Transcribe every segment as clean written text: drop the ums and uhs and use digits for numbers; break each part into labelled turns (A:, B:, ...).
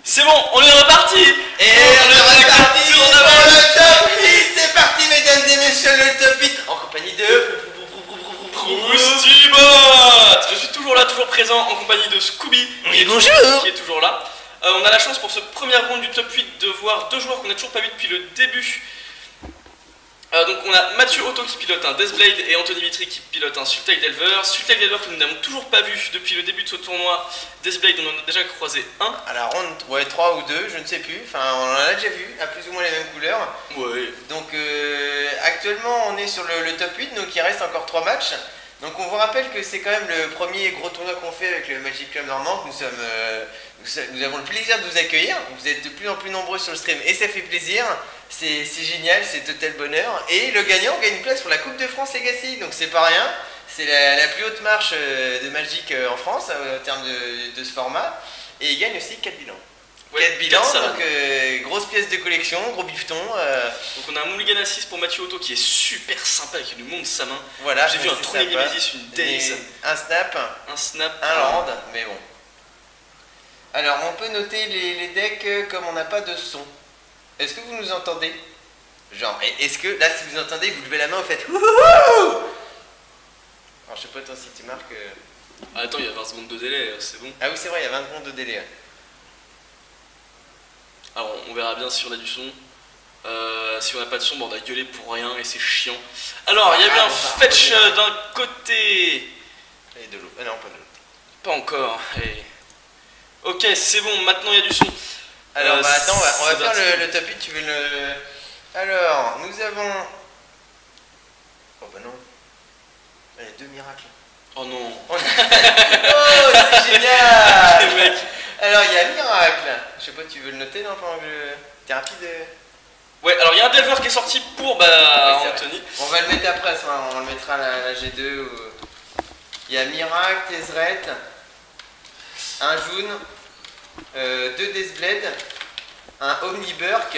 A: C'est bon, on est reparti.
B: Et on est reparti pour le top 8. C'est parti mesdames et messieurs, le top 8 en compagnie de
A: Roustibot. Je suis toujours là, toujours présent en compagnie de Scooby.
B: Oui, bonjour.
A: Qui est toujours là. On a la chance pour ce premier round du top 8 de voir deux joueurs qu'on n'a toujours pas vu depuis le début. Donc on a Mathieu Otto qui pilote un Deathblade et Anthony Vitry qui pilote un Sultai Delver. Sultai Delver que nous n'avons toujours pas vu depuis le début de ce tournoi. Deathblade on en a déjà croisé un.
B: À la ronde, ouais, 3 ou 2, je ne sais plus. Enfin, on en a déjà vu, à plus ou moins les mêmes couleurs.
A: Ouais.
B: Donc actuellement on est sur le top 8, donc il reste encore 3 matchs. Donc on vous rappelle que c'est quand même le premier gros tournoi qu'on fait avec le Magic Club Normand. Nous avons le plaisir de vous accueillir. Vous êtes de plus en plus nombreux sur le stream et ça fait plaisir. C'est génial, c'est total bonheur. Et le gagnant gagne une place pour la Coupe de France Legacy. Donc c'est pas rien. C'est la plus haute marche de Magic en France en termes de ce format. Et il gagne aussi 4 bilans.
A: Ouais,
B: 4 bilans,
A: ça
B: donc grosse pièce de collection, gros bifton.
A: Donc on a un Mulligan à 6 pour Mathieu Otto qui est super sympa, qui nous montre sa main.
B: Voilà,
A: j'ai vu un Trône Nemesis, une Daze,
B: un snap, un land, mais bon. Alors on peut noter les decks comme on n'a pas de son. Est-ce que vous nous entendez? Genre, est-ce que là si vous entendez, vous levez la main, vous faites wouhou. Alors je sais pas toi si tu marques.
A: Ah, attends, il y a 20 secondes de délai, c'est bon.
B: Ah oui c'est vrai, il y a 20 secondes de délai.
A: Alors on verra bien si on a du son. Si on n'a pas de son, bon, on a gueulé pour rien et c'est chiant. Alors il y a bien un fetch d'un côté.
B: Et de l'eau. Ah non, pas de l'eau.
A: Pas encore. Allez. Ok, c'est bon, maintenant il y a du son.
B: Alors bah attends, on va faire le top 8, tu veux le... Alors, nous avons... Oh bah non. Il y a 2 miracles.
A: Oh non.
B: Oh c'est génial.
A: Les mecs.
B: Alors il y a un miracle. Je sais pas, tu veux le noter non pendant que t'es rapide.
A: Ouais, alors il y a un Delver qui est sorti pour
B: Oui,
A: Anthony.
B: On va le mettre après, on le mettra à la G2. Ou... Il y a Miracle, Tezzeret, un June, 2 Deathblade, un Omniburk,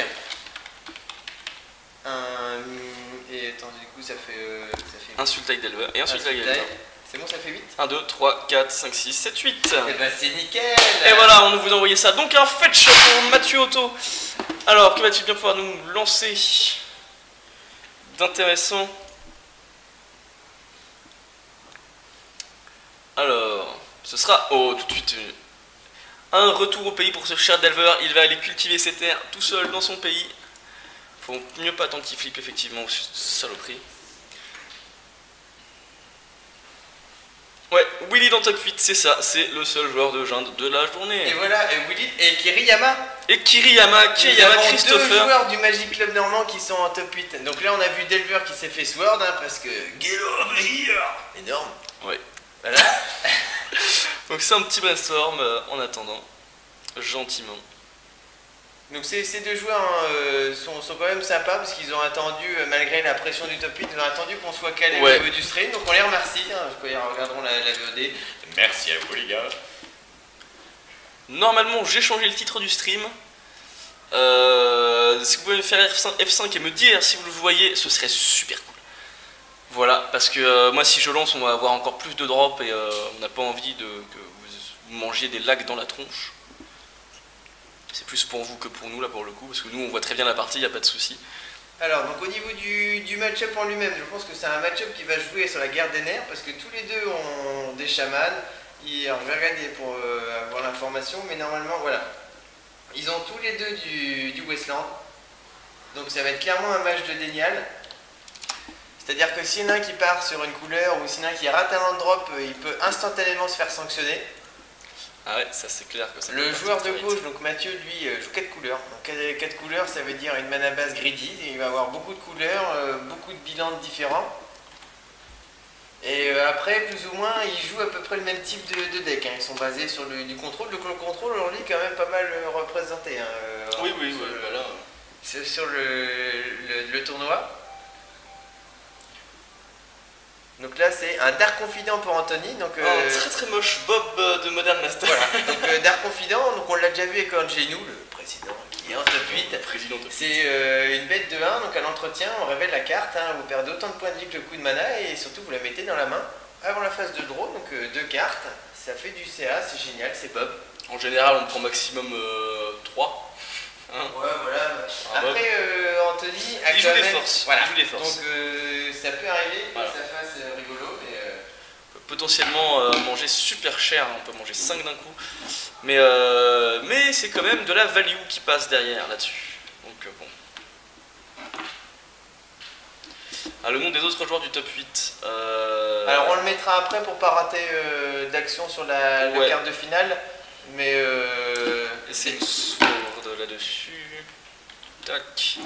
B: et attends, du coup ça fait
A: Un Sultai Delver et un Sultai Delver.
B: C'est bon, ça fait 8.
A: 1, 2, 3, 4, 5, 6, 7, 8.
B: Et bah c'est nickel.
A: Et voilà, on vous a envoyé ça. Donc un fetch pour Mathieu Otto. Alors, que va-t-il bien pouvoir nous lancer d'intéressant? Alors, ce sera, oh, tout de suite, un retour au pays pour ce cher Delver. Il va aller cultiver ses terres tout seul dans son pays. Faut mieux pas attendre qu'il flippe, effectivement, saloperie. Ouais, Willy dans top 8, c'est ça, c'est le seul joueur de jungle de la journée.
B: Et voilà, et Willy et Kiriyama.
A: Et Kiriyama, Christopher.
B: Deux joueurs du Magic Club Normand qui sont en top 8. Donc là on a vu Delver qui s'est fait sword, hein, parce que get over here. Énorme.
A: Ouais.
B: Voilà.
A: Donc c'est un petit brainstorm en attendant, gentiment.
B: Donc ces deux joueurs hein, sont quand même sympas parce qu'ils ont attendu, malgré la pression du top 8, ils ont attendu qu'on soit calé au niveau du stream. Donc on les remercie, hein, quand ils regarderont la VOD. Merci à vous les gars.
A: Normalement j'ai changé le titre du stream. Si vous pouvez me faire F5 et me dire si vous le voyez, ce serait super cool. Voilà, parce que moi si je lance on va avoir encore plus de drops et on n'a pas envie que vous mangiez des lags dans la tronche. C'est plus pour vous que pour nous là pour le coup, parce que nous on voit très bien la partie, il n'y a pas de souci.
B: Alors donc au niveau du match-up en lui-même, je pense que c'est un match-up qui va jouer sur la guerre des nerfs, parce que tous les deux ont des chamans. Alors, je vais regarder pour avoir l'information, mais normalement voilà. Ils ont tous les deux du Westland. Donc ça va être clairement un match de dénial. C'est-à-dire que s'il y en a un qui part sur une couleur ou s'il y en a un qui rate un land drop, il peut instantanément se faire sanctionner.
A: Ah ouais, ça c'est clair que ça.
B: Le joueur de gauche, donc Mathieu, lui, joue 4 couleurs. Donc 4 couleurs, ça veut dire une mana base greedy. Et il va avoir beaucoup de couleurs, beaucoup de bilans différents. Et après, plus ou moins, ils jouent à peu près le même type de deck. Hein. Ils sont basés sur du contrôle. Le contrôle, aujourd'hui, est quand même pas mal représenté. Hein,
A: oui, voilà.
B: Sur le tournoi. Donc là c'est un Dark Confident pour Anthony. Donc,
A: très très moche Bob de Modern Master.
B: Voilà, donc Dark Confident, donc on l'a déjà vu avec Angenou, le président qui est en top 8. C'est une bête de 1, donc à l'entretien on révèle la carte, hein, vous perdez autant de points de vie que le coup de mana et surtout vous la mettez dans la main avant la phase de draw, donc 2 cartes, ça fait du CA, c'est génial, c'est Bob.
A: En général, on prend maximum 3. Hein.
B: Ouais, voilà. Après, Anthony a
A: il joue
B: quand
A: des
B: même...
A: forces.
B: Voilà.
A: Il joue des forces.
B: Donc ça peut arriver
A: Voilà.
B: que ça fasse rigolo, mais...
A: On peut potentiellement manger super cher, hein. On peut manger 5 d'un coup. Mais c'est quand même de la value qui passe derrière là-dessus. Donc bon. Ah, le nom des autres joueurs du top 8.
B: Alors on le mettra après pour pas rater d'action sur la carte de finale. Mais
A: et c'est une sword là-dessus. Tac.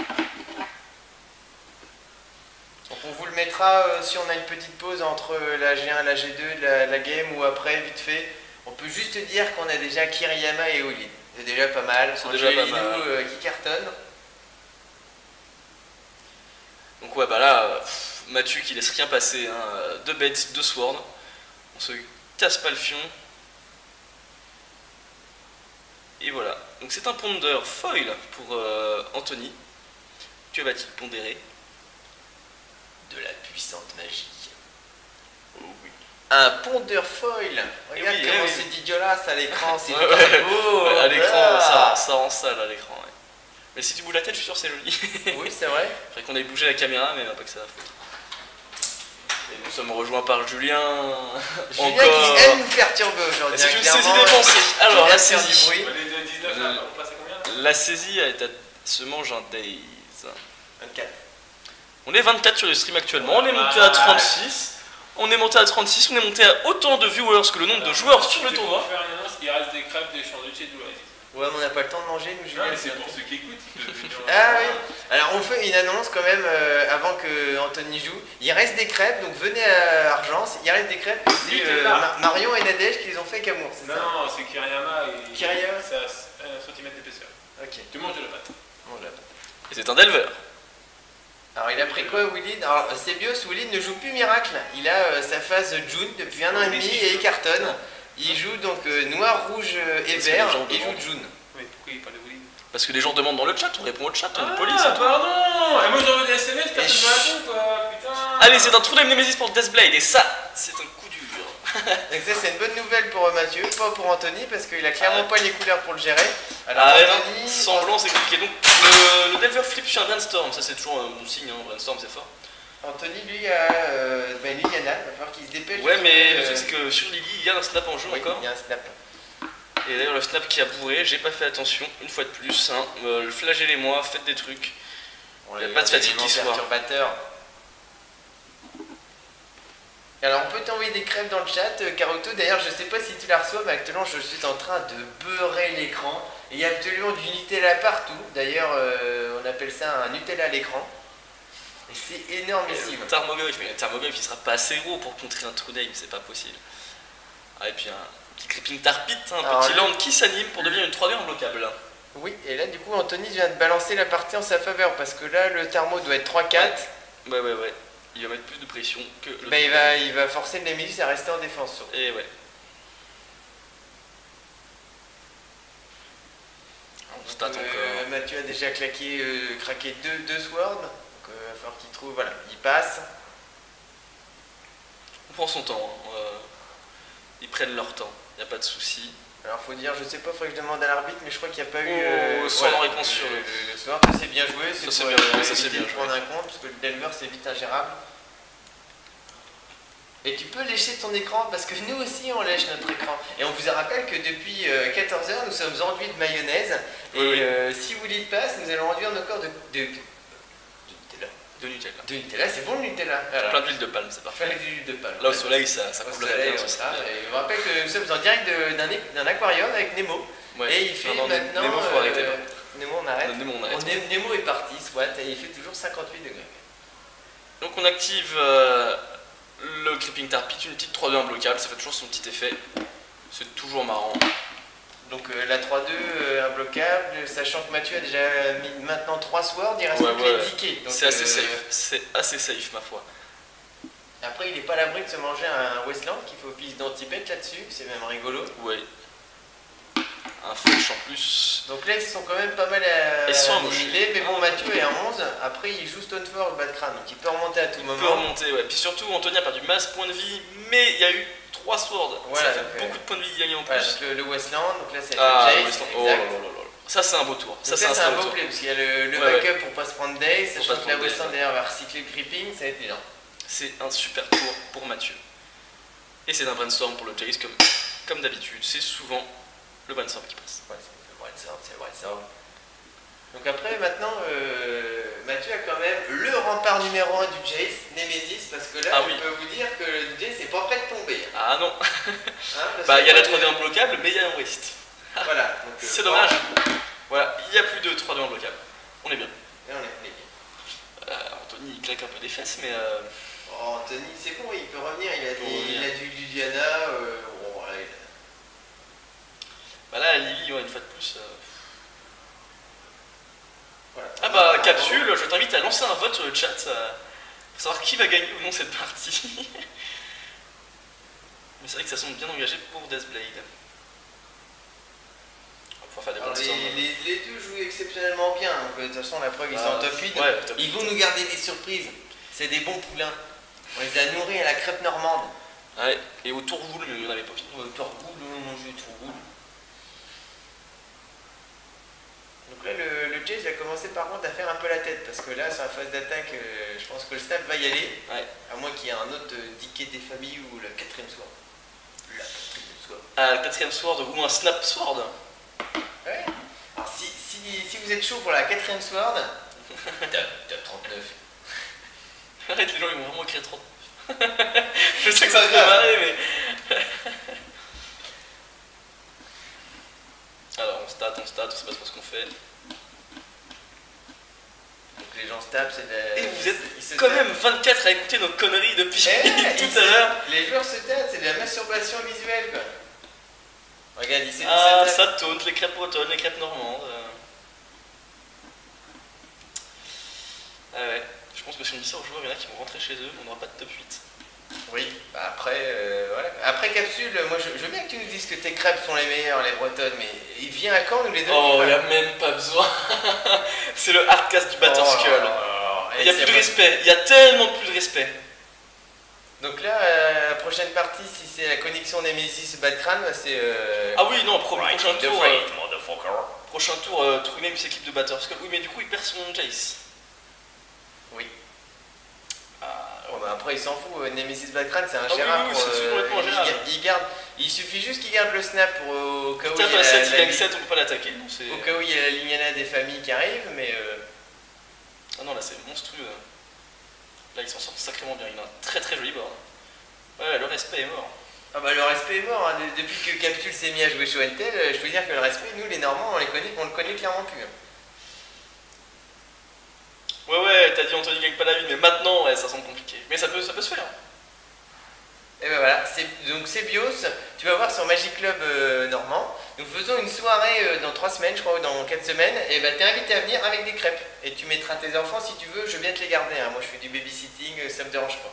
B: Donc on vous le mettra si on a une petite pause entre la G1 et la G2 de la game, ou après vite fait. On peut juste dire qu'on a déjà Kiriyama et Olin. C'est déjà pas mal.
A: C'est déjà pas mal.
B: Qui cartonne.
A: Donc ouais, bah là, Mathieu qui laisse rien passer, hein. 2 bêtes, 2 swords. On se casse pas le fion. Et voilà. Donc c'est un ponder foil pour Anthony. Que va-t-il pondérer?
B: De la puissante magie.
A: Oh oui.
B: Un pondeur foil. Regarde
A: oui,
B: comment
A: oui.
B: c'est dégueulasse à l'écran. C'est
A: Ouais,
B: beau.
A: à l'écran,
B: Ah.
A: ça rend sale à l'écran. Ouais. Mais si tu bouges la tête, je suis sûr que c'est joli.
B: Oui, c'est vrai.
A: Faudrait qu'on ait bougé la caméra, mais on n'a pas que ça à foutre. Et nous sommes rejoints par Julien.
B: Julien
A: Encore.
B: qui aime nous perturber aujourd'hui.
A: C'est une
B: clairement,
A: saisie dépensée. Alors, la
B: faire du
A: saisie.
B: bruit.
C: On est de 19 là, on passe à combien là?
A: La saisie se mange un days.
B: 24.
A: On est 24 sur le stream actuellement, on est monté à 36. On est monté à 36, on est monté à autant de viewers que le nombre de joueurs sur le tournoi.
C: Faire une annonce, il reste des crêpes, des sandwichs et de l'eau.
B: Ouais, mais on n'a pas le temps de manger, nous, Julien.
C: Non, mais c'est pour ceux qui écoutent.
B: Ah oui. Alors, on fait une annonce quand même avant que Anthony joue. Il reste des crêpes, donc venez à Argence. Il reste des crêpes. C'est
C: Nutella.
B: Marion et Nadège qui les ont fait avec amour, c'est
C: Non,
B: ça?
C: non, c'est Kiriyama et.
B: Kiriyama.
C: C'est à 1 cm d'épaisseur.
B: Ok.
C: Tu manges de la pâte.
B: Bon, là.
A: Et c'est un Delver.
B: Alors, il a pris quoi, Willid? Alors, c'est Bios, Willid ne joue plus Miracle. Il a sa phase June depuis 1 an et demi et il cartonne. Il joue donc noir, rouge et
A: Parce que
B: vert.
A: les gens
B: Il joue
A: demandent.
B: June.
C: Mais pourquoi il parle de Willy?
A: Parce que les gens demandent dans le chat, on répond au chat, on est poli,
C: Ah,
A: c'est tout.
C: pardon! Et moi j'envoie des SMS, personne ne répond quoi, putain!
A: Allez, c'est un trou Nemesis pour Deathblade, et ça, c'est un coup dur.
B: Donc ça c'est une bonne nouvelle pour Mathieu, pas pour Anthony parce qu'il a clairement pas les couleurs pour le gérer. Alors
A: Ah ouais,
B: Anthony,
A: semblant, c'est compliqué. Donc, le Delver flip sur un Brainstorm, ça c'est toujours un bon signe, hein. Brainstorm c'est fort.
B: Anthony lui a lui Yana, il va falloir qu'il se dépêche.
A: Ouais, mais le truc c'est que sur Lily, il y a un snap en jeu
B: oui,
A: encore.
B: il y a un snap.
A: Et d'ailleurs, le snap qui a bourré, j'ai pas fait attention, une fois de plus. Hein. Flagellez-moi, faites des trucs. Il n'y a pas de fatigue qui soit.
B: Perturbateur. Alors on peut t'envoyer des crêpes dans le chat, Karuto. D'ailleurs, je sais pas si tu la reçois, mais actuellement je suis en train de beurrer l'écran. Et il y a absolument du Nutella partout. D'ailleurs, on appelle ça un Nutella à l'écran. Et c'est énormissime.
A: Le Tarmogoyf, mais le Tarmogoyf il sera pas assez gros pour contrer un true name, c'est pas possible. Ah, et puis un petit creeping tarpit, hein, un
B: Alors,
A: petit land qui s'anime pour devenir une 3D imbloquable.
B: Oui, et là du coup Anthony vient de balancer la partie en sa faveur parce que là le thermo doit être 3-4.
A: Ouais. Il va mettre plus de pression que le
B: Bah, il va forcer le Nemesis à rester en défense surtout.
A: Et ouais. On stat encore.
B: Mathieu a déjà craqué deux swords. Donc il va falloir qu'il trouve. Voilà, il passe.
A: On prend son temps. Hein. Ils prennent leur temps, il n'y a pas de souci.
B: Alors faut dire, je sais pas, faudrait que je demande à l'arbitre, mais je crois qu'il n'y a pas eu.
A: Sans réponse sur
B: le sword. Ça c'est bien joué,
A: Ça,
B: c'est
A: c'est
B: pour
A: bien joué, ça, c'est
B: éviter
A: bien
B: de
A: joué.
B: prendre un compte parce que le Delver c'est vite ingérable. Et tu peux lécher ton écran parce que nous aussi on lèche notre écran. Et on vous rappelle que depuis 14h nous sommes enduits de mayonnaise.
A: Oui,
B: Et si vous dites passe, nous allons enduire nos corps de Nutella.
A: De Nutella.
B: De Nutella, c'est bon le Nutella. Voilà.
A: Plein d'huile de palme, c'est parfait.
B: Faire de l'huile de palme.
A: Là au soleil, ça
B: Au
A: coulerait
B: soleil,
A: bien,
B: on
A: ce
B: sera.
A: serait bien.
B: Et je vous rappelle que nous sommes en direct d'un aquarium avec Nemo.
A: Ouais.
B: Et il fait
A: Non,
B: maintenant.
A: Nemo, faut arrêter, là.
B: Nemo, on arrête.
A: Nemo, on arrête.
B: Nemo est parti, soit, et il fait toujours 58 degrés.
A: Donc on active le Creeping Tarpit, une petite 3-2 imbloquable, ça fait toujours son petit effet. C'est toujours marrant.
B: Donc la 3-2 imbloquable, sachant que Mathieu a déjà mis maintenant 3 swords, il reste
A: Ouais,
B: plus que les tickets. Donc,
A: C'est assez safe, c'est assez safe ma foi.
B: Après, il n'est pas à l'abri de se manger un Westland qui fait office d'anti-bet là-dessus, c'est même rigolo.
A: Ouais. Un flash en plus.
B: Donc là, ils sont quand même pas mal
A: Ils sont amochés.
B: annihilés, mais bon, Mathieu est à 11. Après, il joue Stoneford au bas de crâne, donc il peut remonter à tout
A: Il
B: moment.
A: peut remonter, ouais. Puis surtout, Anthony a perdu masse points de vie, mais il y a eu 3 swords.
B: Voilà,
A: ça fait
B: donc,
A: beaucoup de points de vie gagnés en plus.
B: Voilà, donc le Westland, donc là c'est
A: Ah,
B: le
A: le
B: Jace,
A: Westland. Oh là
B: exact.
A: là là là. Ça c'est un beau tour.
B: Ça, c'est un beau play parce qu'il y a le
A: Ouais,
B: backup pour pas se prendre Daze,
A: Pour
B: sachant
A: pas se
B: que la
A: prendre
B: Westland
A: Daze,
B: d'ailleurs va recycler le creeping, ça va être bien.
A: C'est un super tour pour Mathieu. Et c'est un brainstorm pour le Jace comme d'habitude. C'est souvent le brainstorm qui passe.
B: Ouais, c'est le brainstorm, c'est le brainstorm. Donc après, maintenant, Mathieu a quand même le rempart numéro 1 du Jace, Nemesis, parce que là, je peux vous dire que le Jace n'est pas prêt de tomber.
A: Ah non.
B: Hein,
A: Bah il y a la 3D imbloquable, mais il y a un waste.
B: Voilà.
A: C'est dommage. Voilà, il n'y a plus de 3D imbloquable. On est bien.
B: Et on est bien.
A: Anthony il claque un peu des fesses, mais
B: Oh, Anthony, c'est bon, il peut revenir, il
A: revenir.
B: a du Liliana. Bon, voilà,
A: bah là Lily, ouais, une fois de plus.
B: voilà.
A: Ah bah Capsule, je t'invite à lancer un vote sur le chat pour savoir qui va gagner ou non cette partie. Mais c'est vrai que ça semble bien engagé pour Deathblade. On va pouvoir faire des
B: Alors,
A: brainstorms.
B: les deux jouent exceptionnellement bien, donc de toute façon la preuve ils sont en top 8.
A: Ouais, top
B: Ils
A: 8.
B: vont nous garder des surprises, c'est des bons poulains. On les a nourris à la crêpe normande.
A: Ouais, et au tourboule, mais il n'y en avait pas fini.
B: Torboule, on mange du torboule. Donc là le Jace va commencer par contre à faire un peu la tête, parce que là sur la phase d'attaque, je pense que le snap va y aller,
A: Ouais.
B: à moins qu'il y ait un autre Decay des familles ou le 4ème sword. La 4ème sword.
A: Ah, le 4ème sword ou un snap sword.
B: Ouais. Alors si vous êtes chaud pour la 4ème sword, top 39.
A: Arrête, les gens ils vont vraiment créer 30. Je sais que ça te fait marrer, mais. Alors on stat, on sait pas trop ce qu'on fait.
B: Donc les gens se tapent, c'est de la...
A: Et vous êtes
B: ils se
A: quand
B: tapent.
A: même 24 à écouter nos conneries depuis
B: Ils
A: tout à l'heure.
B: Les joueurs se tâtent, c'est de la masturbation visuelle quoi. Regarde, ils se
A: Ah,
B: tapent.
A: ça taunte, les crêpes bretonnes, les crêpes normandes. Ah ouais, je pense que si on dit ça aux joueurs, il y en a qui vont rentrer chez eux, on n'aura pas de top 8.
B: Oui, bah après, voilà. Après Capsule, moi je veux bien que tu nous dises que tes crêpes sont les meilleures, les bretonnes, mais il vient à quand nous les donner?
A: Oh, il n'y a même pas besoin. C'est le hardcast du Batter Skull. Il n'y a plus de respect, il y a tellement plus de respect.
B: Donc là, la prochaine partie, si c'est la connexion Nemesis Batcran, c'est...
A: Ah oui, non, prochain tour.
B: motherfucker.
A: Prochain tour, True Name s'équipe de Batter Skull. Oui, mais du coup, il perd son Jace.
B: Oui.
A: Ah,
B: Bon, bah après, il s'en fout, Nemesis Batcran, c'est un
A: oui,
B: gérable.
A: oui, c'est complètement ingérable.
B: Il suffit juste qu'il garde le snap pour au cas où
A: Putain,
B: il y a
A: pas 7, il
B: la
A: gagne 7, on peut pas l'attaquer. Non, c'est...
B: au cas où il y a la Liliana des familles qui arrive, mais...
A: Ah non, là c'est monstrueux. Là il s'en sort sacrément bien, il a un très très joli board. Ouais, le respect est mort.
B: Ah bah le respect est mort, hein. Depuis que Capsule s'est mis à jouer Show and Tell, je peux dire que le respect, nous les Normands, on le connaît clairement plus.
A: Ouais, t'as dit Anthony gagne pas la vie, mais maintenant, ouais, ça semble compliqué. Mais ça peut se faire.
B: Et ben voilà, donc c'est Bios, tu vas voir sur Magic Club Normand. Nous faisons une soirée dans 3 semaines, je crois, ou dans 4 semaines, et ben t'es invité à venir avec des crêpes. Et tu mettras tes enfants si tu veux, je viens te les garder, hein. Moi je fais du babysitting, ça me dérange pas.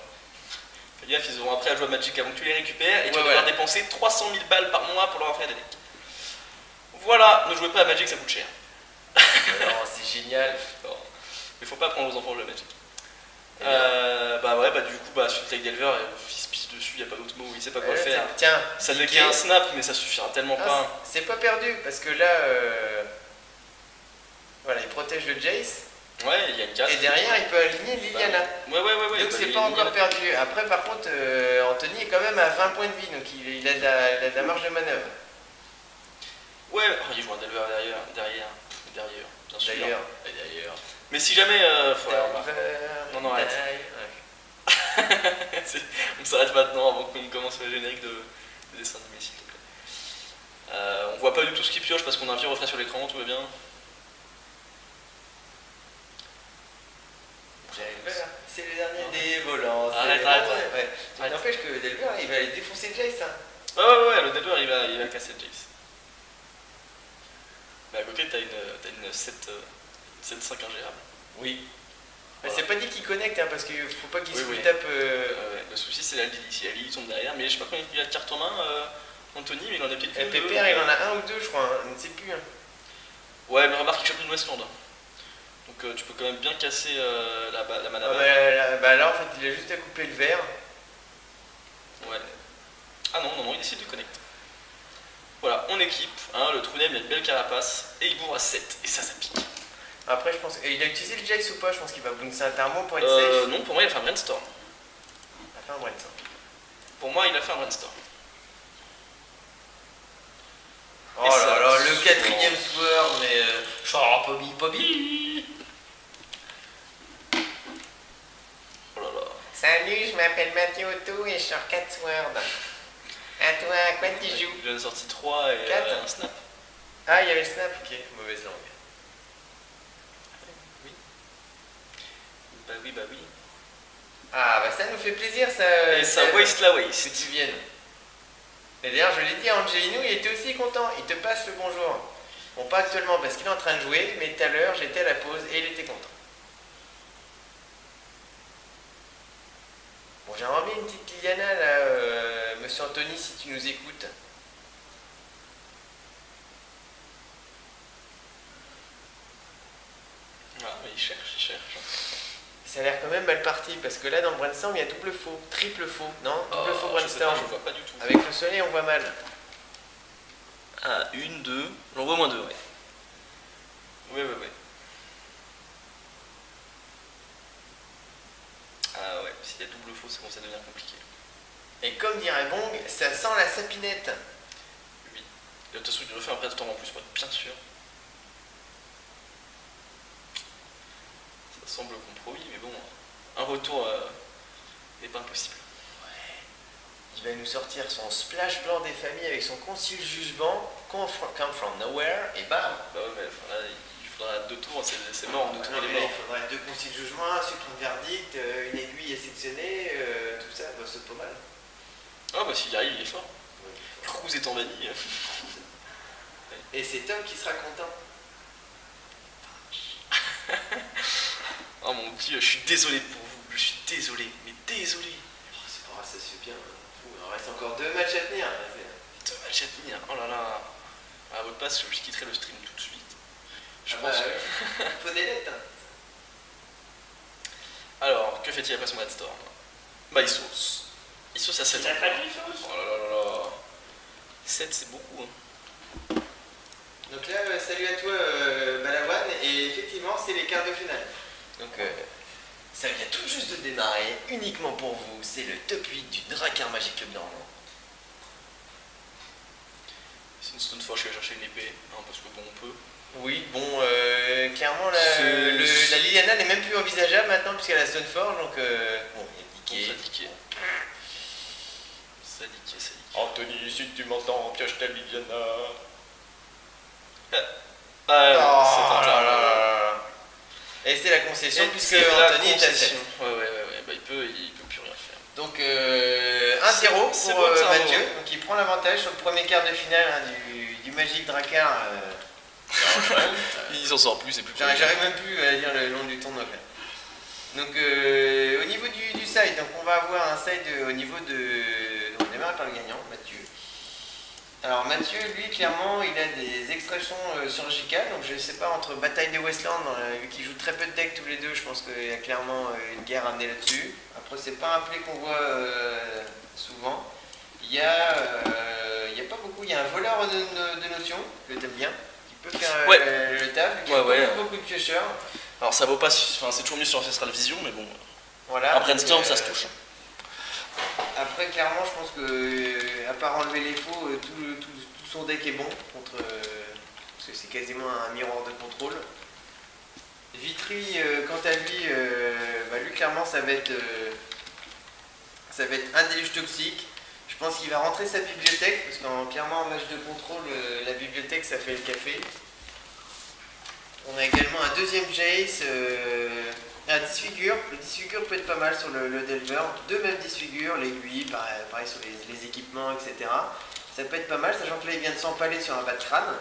A: Fais gaffe, ils auront appris à jouer à Magic avant que tu les récupères, et tu vas
B: voilà.
A: devoir dépenser 300 000 balles par mois pour leur offrir des decks. Voilà, ne jouez pas à Magic, ça coûte cher.
B: Non, c'est génial.
A: Bon. Mais faut pas prendre aux enfants le Magic. Bah ouais, bah du coup, bah sur le Tide Delver, il se pisse dessus, y a pas d'autre mot, il sait pas quoi faire.
B: Tiens,
A: Ça n'est qu'un snap, mais ça suffira tellement pas.
B: c'est pas perdu, parce que là, voilà, il protège le Jace,
A: Ouais, il y a une carte.
B: et derrière il peut aligner Liliana.
A: Ouais.
B: Donc c'est pas encore perdu. Après par contre, Anthony est quand même à 20 points de vie, donc il a de la marge de manœuvre.
A: Ouais, oh, il joue un Delver derrière, bien sûr.
B: D'ailleurs.
A: Mais si jamais... Non, arrête. On s'arrête maintenant avant qu'on commence le générique de dessin animé, s'il te plaît. On voit pas du tout ce qu'il pioche parce qu'on a un vieux reflet sur l'écran, tout va bien.
B: C'est le dernier des volants.
A: Arrête.
B: Ouais. N'empêche que Delver, il va aller défoncer Jace. Hein.
A: Ouais, le Delver il va casser le Jace. Mais à côté t'as une 7-5 ingérable.
B: Oui. Mais
A: Voilà.
B: c'est pas dit qu'il connecte, hein, parce qu'il faut pas qu'il se
A: Oui.
B: tape.
A: Le souci c'est la Lily. Si la Lily tombe derrière, mais je sais pas combien il a de cartes en main, Anthony, mais il en a peut-être une.
B: Pépère, il en a un ou deux, je crois, hein. Je ne sais plus. Hein.
A: Ouais, mais remarque qu'il chope une Westland. Donc tu peux quand même bien casser la mana.
B: Bah là, en fait, il a juste à couper le verre.
A: Ouais. Ah non, non, non, il décide de connecter. Voilà, on équipe, hein, le True Name, il a une belle carapace, et il bourre à 7, et ça pique.
B: Après, je pense. Il a utilisé le Jace ou pas? Je pense qu'il va bouncer un thermo pour être safe.
A: Non, pour moi, il a fait un brainstorm.
B: Il a fait un brainstorm.
A: Pour moi, il a fait un brainstorm.
B: Oh là là, le quatrième sword, mais.
A: Oh, Pobi. Oh là là.
B: Salut, je m'appelle Mathieu Otto et je sors 4 swords. À toi, à quoi tu joues?
A: Il en a sorti 3 et
B: 4.
A: un snap.
B: Ah, il y avait le snap, ok, mauvaise langue.
A: Oui. Bah oui.
B: Ah, bah ça nous fait plaisir, ça.
A: Et ça waste la waste.
B: Que tu viennes. Et d'ailleurs, je l'ai dit à Angelino, il était aussi content, il te passe le bonjour. Bon, pas actuellement parce qu'il est en train de jouer, mais tout à l'heure, j'étais à la pause et il était content. Bon, j'aimerais bien une petite Liliana là, monsieur Anthony, si tu nous écoutes.
A: Ah, mais il cherche.
B: Ça a l'air quand même mal parti parce que là dans le brainstorm il y a double faux, triple faux, non? Double faux brainstorm.
A: Je vois pas du tout.
B: Avec le soleil on voit mal.
A: Ah, 1, 2. J'en vois moins 2, ouais. Ouais. Ah ouais, s'il y a double faux, c'est bon, ça devient compliqué.
B: Et comme dirait Bong, ça sent la sapinette.
A: Oui. Et de toute façon, il refait un brainstorm en plus pour être bien sûr. Ça semble compromis, mais bon, un retour n'est pas impossible.
B: Ouais. Il va nous sortir son splash blanc des familles avec son concile jugement, come from nowhere, et bam.
A: Bah ouais, mais enfin, là, il faudra 2 tours, c'est mort, en 2 tours, il est
B: Là,
A: mort.
B: il faudrait 2 conciles jugement, ensuite une verdict, une aiguille à sectionner, tout ça, bah, c'est pas mal.
A: Ah bah s'il y arrive, il est fort. Cruz est en vanille.
B: Et c'est Tom qui sera content.
A: Oh mon dieu, je suis désolé pour vous, je suis désolé, mais désolé.
B: Oh, c'est pas grave, ça se fait bien. Il reste encore 2 matchs à tenir.
A: 2 matchs à tenir, oh là là. À votre place, je quitterai le stream tout de suite. Je
B: Ah
A: pense
B: bah,
A: que...
B: faut des lettres. Hein.
A: Alors, que fait-il après son brainstorm? Bah il sauce. Il sauce à 7.
C: Il a craqué, il sauce.
A: Oh là là là là. 7 c'est beaucoup. Hein.
B: Donc là, salut à toi Balawan, et effectivement c'est les quarts de finale. Donc ça vient tout juste de démarrer, uniquement pour vous, c'est le top 8 du Drakkar Magic Club Normand.
A: C'est une Stoneforge qui va chercher une épée, hein, parce que bon on peut.
B: Oui, bon, clairement la Liliana n'est même plus envisageable maintenant puisqu'elle a Stoneforge, donc bon, il y a Diké.
A: Ça diqué.
B: Anthony, si tu m'entends, pioche ta Liliana.
A: C'est un
B: là. Et c'est la concession puisque Anthony est à 7.
A: Ouais, bah il peut plus rien faire.
B: Donc 1-0 pour Mathieu, donc il prend l'avantage sur le premier quart de finale hein, du Magic Drakkar.
A: Il s'en sort plus, c'est plus
B: J'arrive même plus à dire le nom du tournoi. Donc au niveau du side, donc on va avoir un side au niveau de... On démarre par le gagnant, Mathieu. Alors Mathieu, lui, clairement, il a des extractions chirurgicales, donc je sais pas, entre Bataille des Westlands, vu qu'ils jouent très peu de decks tous les deux, je pense qu'il y a clairement une guerre amenée là-dessus. Après, c'est pas un play qu'on voit souvent. Il y a pas beaucoup, il y a un voleur de notions, que t'aimes bien, qui peut faire le taf, qui a beaucoup de piocheurs.
A: Alors ça vaut pas, enfin c'est toujours mieux sur Ancestral Vision, mais bon.
B: Voilà.
A: Après Brainstorm, ça se touche.
B: Après, clairement, je pense que, à part enlever les faux, tout son deck est bon contre. Parce que c'est quasiment un miroir de contrôle. Vitry, quant à lui, lui clairement, ça va être un déluge toxique. Je pense qu'il va rentrer sa bibliothèque, parce qu'en clairement en match de contrôle, la bibliothèque ça fait le café. On a également un deuxième Jace. Un disfigure, le disfigure peut être pas mal sur le Delver, 2 mêmes disfigures, l'aiguille, pareil sur les équipements, etc. Ça peut être pas mal, sachant que là il vient de s'empaler sur un bas de crâne.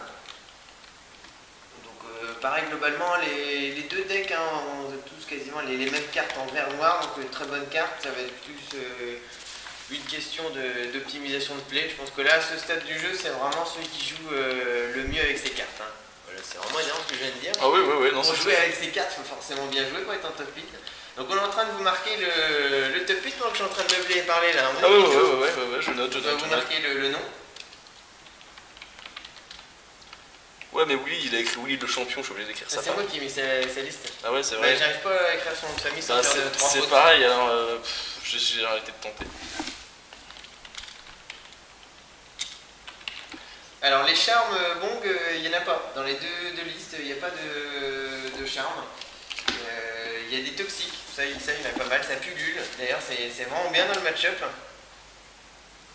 B: Donc pareil globalement, les deux decks hein, ont tous quasiment les mêmes cartes en vert-noir, donc très bonne carte, ça va être plus une question d'optimisation de play. Je pense que là, à ce stade du jeu, c'est vraiment celui qui joue le mieux avec ses cartes. Hein. C'est vraiment énorme ce que je viens de dire.
A: Ah oui, non,
B: pour jouer avec ces cartes, il faut forcément bien jouer pour être en top 8. Donc on est en train de vous marquer le top 8 pendant que je suis en train de meubler et parler là.
A: Ah ouais, je note,
B: On va vous marquer le nom.
A: Ouais, mais Willy, il a écrit Willy le champion, je suis obligé d'écrire ça.
B: C'est moi qui ai mis sa liste.
A: Ah ouais, c'est vrai.
B: J'arrive pas à écrire son nom de famille sans faire de 3 fautes.
A: C'est pareil, alors j'ai arrêté de tenter.
B: Alors les charmes Bong, il n'y en a pas. Dans les deux listes, il n'y a pas de charme. Il y a des toxiques, ça il y en a pas mal, ça pullule. D'ailleurs c'est vraiment bien dans le match-up.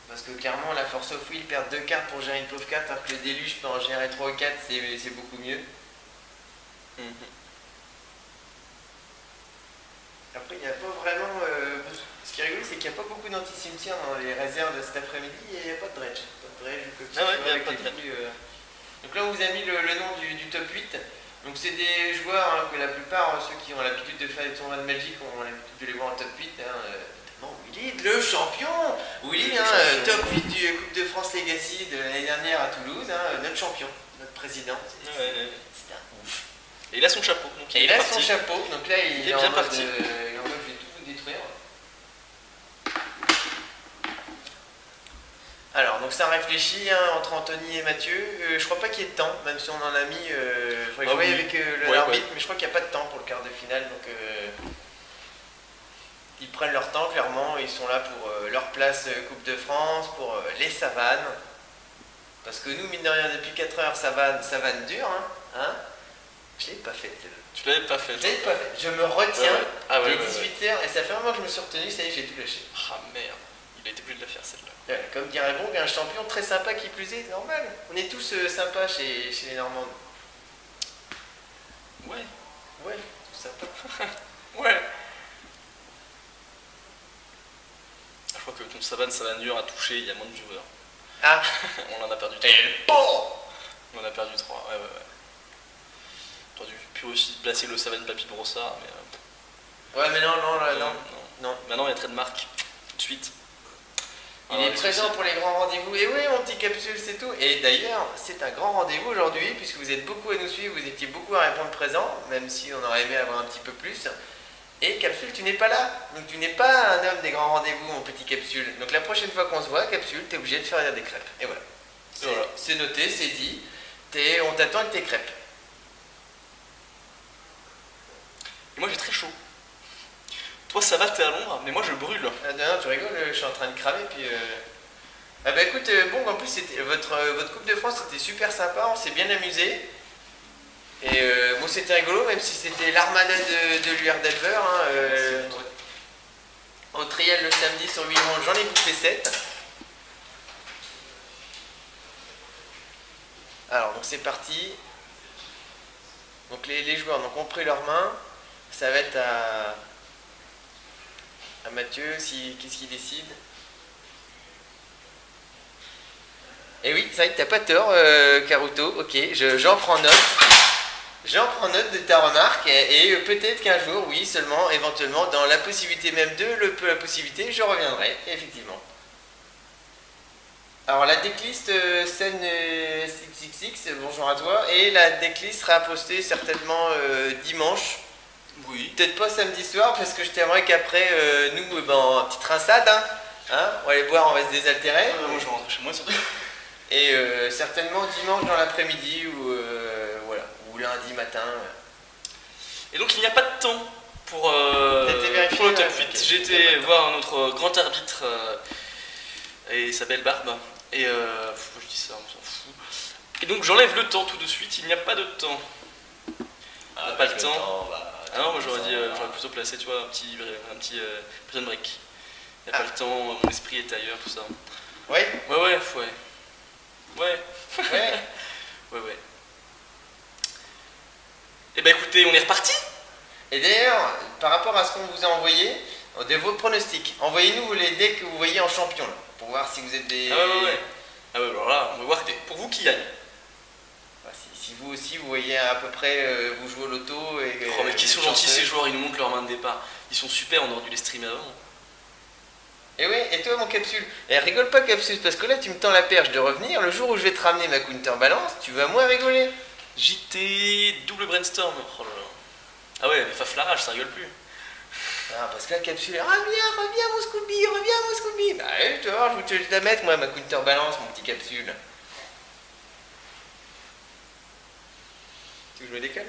B: Parce que clairement la Force of Will perd 2 cartes pour gérer une pauvre carte, alors que le déluge peut en gérer 3 ou 4, c'est beaucoup mieux. Après il n'y a pas vraiment... ce qui est rigolo, c'est qu'il n'y a pas beaucoup d'anti-cimetières dans les réserves de cet après-midi et il n'y a pas de dredge. Pas de dredge ou quoi que ce soit avec les flux, Donc là on vous a mis le nom du top 8. Donc c'est des joueurs hein, que la plupart, ceux qui ont l'habitude de faire des tournois de Magic, ont l'habitude de les voir en top 8. Notamment Willy, le champion. Willy, top 8 du Coupe de France Legacy de l'année dernière à Toulouse, notre champion, notre président. C'est un ouf.
A: Et il a son chapeau. Donc
B: il a son chapeau, donc là il est
A: bien parti.
B: Il est en mode je vais tout vous détruire. Alors, donc ça réfléchit hein, entre Anthony et Mathieu. Je crois pas qu'il y ait de temps, même si on en a mis. Faudrait que je voie avec l'arbitre, mais je crois qu'il n'y a pas de temps pour le quart de finale. Donc, ils prennent leur temps, clairement. Ils sont là pour leur place Coupe de France, pour les savanes. Parce que nous, mine de rien, depuis 4 heures, savane dure. Hein. Je l'ai pas fait, celle-là.
A: Tu l'avais pas fait.
B: Je l'ai pas fait. Je me retiens.
A: Il
B: est 18h et ça fait un mois que je me suis retenu. Ça y est, j'ai tout lâché.
A: Ah merde, il a été obligé de la faire celle-là.
B: Comme dirait Bong, un champion très sympa qui plus est, c'est normal. On est tous sympas chez les Normands.
A: Ouais,
B: tout sympa.
A: ouais. Je crois que ton savane dur a touché, il y a moins de viewers.
B: Ah.
A: On en a perdu 3. On en a perdu 3, ouais. T'aurais pu aussi placer le savane papy brossard, mais...
B: Ouais, mais non.
A: Maintenant il y a trademark, tout de suite.
B: Il est présent pour les grands rendez-vous. Et oui, mon petit capsule, c'est tout. Et d'ailleurs, c'est un grand rendez-vous aujourd'hui, puisque vous êtes beaucoup à nous suivre, vous étiez beaucoup à répondre présent, même si on aurait aimé avoir un petit peu plus. Et Capsule, tu n'es pas là. Donc tu n'es pas un homme des grands rendez-vous, mon petit Capsule. Donc la prochaine fois qu'on se voit, Capsule, t'es obligé de faire des crêpes. Et voilà. C'est noté, c'est dit. On t'attend avec tes crêpes.
A: Et moi j'ai très chaud. Toi ça va, t'es à l'ombre, mais moi je brûle.
B: Non, tu rigoles, je suis en train de cramer, puis... Ah bah écoute, bon, en plus, votre Coupe de France, c'était super sympa, on s'est bien amusé. Et bon, c'était rigolo, même si c'était l'armada de l'UR d'Elver. Au triel le samedi sur 8 rondes, j'en ai bouffé 7. Alors, donc c'est parti. Donc les joueurs ont pris leurs mains. Ça va être à Mathieu, qu'est-ce qu'il décide. Et oui, c'est vrai que t'as pas tort, Caruto. Ok, j'en prends note. J'en prends note de ta remarque. Et peut-être qu'un jour, oui, seulement, éventuellement, dans la possibilité même de la possibilité, je reviendrai, effectivement. Alors la decklist scène 666, bonjour à toi. Et la decklist sera postée certainement dimanche.
A: Oui.
B: Peut-être pas samedi soir, parce que je t'aimerais qu'après, nous, en petite rinçade, on va aller boire, on va se désaltérer.
A: Moi je rentre chez moi surtout.
B: Et certainement dimanche dans l'après-midi ou lundi matin.
A: Et donc il n'y a pas de temps pour
B: le
A: top 8. J'ai été voir notre grand arbitre et sa belle barbe. Et je dis ça, on s'en fout. Et donc j'enlève le temps tout de suite, il n'y a pas de temps. On n'a pas le temps. Ah non, moi j'aurais plutôt placé, tu vois, un petit prison break. Il n'y a pas le temps, mon esprit est ailleurs, tout ça.
B: Ouais.
A: Ouais. Et bah écoutez, on est reparti.
B: Et d'ailleurs, par rapport à ce qu'on vous a envoyé, de vos pronostics, envoyez-nous les decks que vous voyez en champion, là, pour voir si vous êtes des...
A: Ah ouais, alors là, on va voir pour vous qui gagne.
B: Si vous aussi, vous voyez à peu près, vous jouez au loto et...
A: Oh mais qui sont gentils ces joueurs, ils nous montrent leur main de départ. Ils sont super, on aurait dû les streamer avant.
B: Et oui, et toi mon Capsule, rigole pas Capsule, parce que là tu me tends la perche de revenir, le jour où je vais te ramener ma counterbalance, tu vas moins rigoler.
A: JT, double brainstorm, oh là là. Ah ouais, mais Faf la rage, ça rigole plus.
B: Ah, parce que la capsule est reviens mon Scooby, reviens mon Scooby. Bah oui, tu vois, je vais te la mettre, moi, ma counterbalance, mon petit capsule. Tu veux que je me décale?